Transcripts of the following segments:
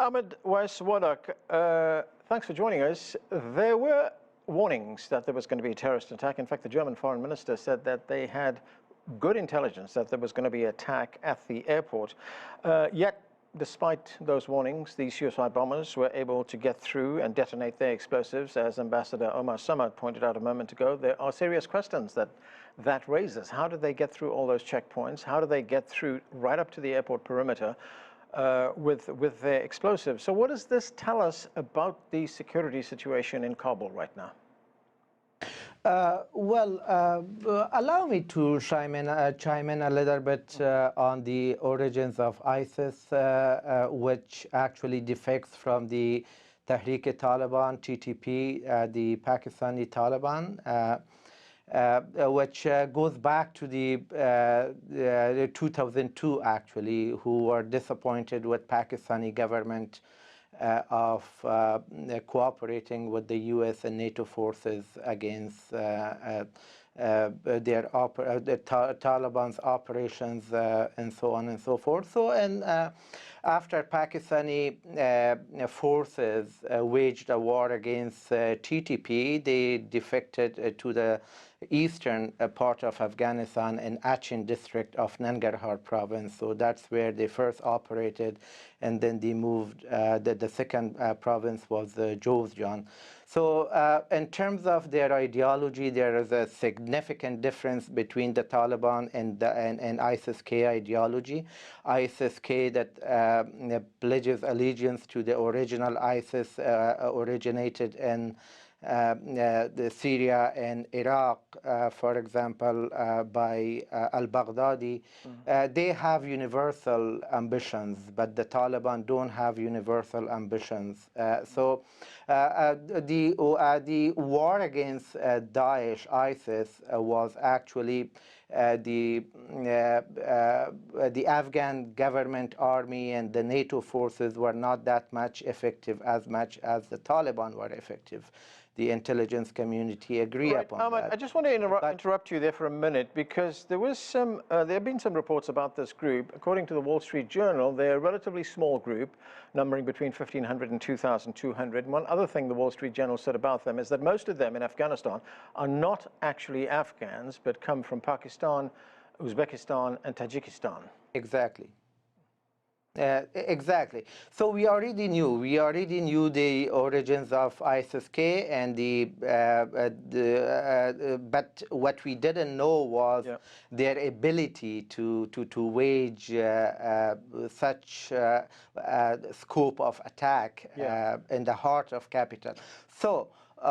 Ahmed Wadak, thanks for joining us. There were warnings that there was going to be a terrorist attack. In fact, the German foreign minister said that they had good intelligence that there was going to be an attack at the airport. Yet, despite those warnings, these suicide bombers were able to get through and detonate their explosives. As Ambassador Omar Samad pointed out a moment ago, there are serious questions that raises. How did they get through all those checkpoints? How did they get through right up to the airport perimeter with their explosives? So what does this tell us about the security situation in Kabul right now? Allow me to chime in a little bit on the origins of ISIS, which actually defects from the Tehrik-e-Taliban, TTP, the Pakistani Taliban, which goes back to the 2002, actually, who were disappointed with Pakistani government of cooperating with the U.S. and NATO forces against the Taliban's operations and so on and so forth. So, after Pakistani forces waged a war against TTP, they defected to the eastern part of Afghanistan in Achin district of Nangarhar province. So that's where they first operated, and then they moved. The second province was Jowzjan. So in terms of their ideology, there is a significant difference between the Taliban and ISIS-K ideology. ISIS-K that pledges allegiance to the original ISIS originated in Syria and Iraq, for example, by al-Baghdadi. They have universal ambitions, but the Taliban don't have universal ambitions. So the war against Daesh, ISIS, was actually the Afghan government army and the NATO forces were not that much effective as much as the Taliban were effective. The intelligence community agree upon Ahmed, that. I just want to interrupt you there for a minute, because there have been some reports about this group. According to the Wall Street Journal, they're a relatively small group, numbering between 1,500 and 2,200. And one other thing the Wall Street Journal said about them is that most of them in Afghanistan are not actually Afghans, but come from Pakistan, Uzbekistan, and Tajikistan. Exactly. Exactly. So we already knew the origins of ISIS-K, and but what we didn't know was their ability to wage such scope of attack in the heart of capital. So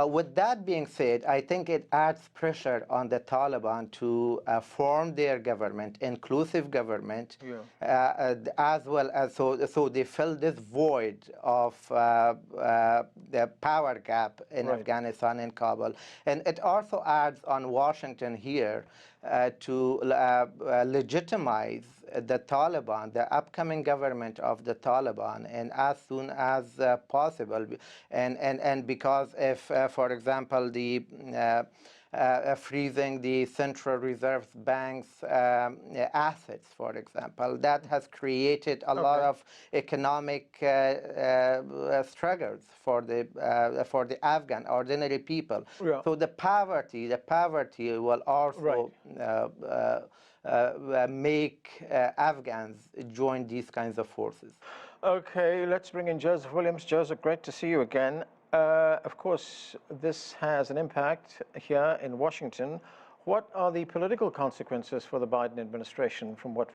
with that being said, I think it adds pressure on the Taliban to form their government, inclusive government, as well as so they fill this void of the power gap in Afghanistan and Kabul. And it also adds on Washington here to legitimize the Taliban, the upcoming government of the Taliban, and as soon as possible. And because if, for example, the freezing the Central Reserve Bank's assets, for example, that has created a lot of economic struggles for the Afghan ordinary people. So the poverty will also make Afghans join these kinds of forces. Okay, let's bring in Joseph Williams. Joseph, great to see you again. Of course, this has an impact here in Washington. What are the political consequences for the Biden administration from what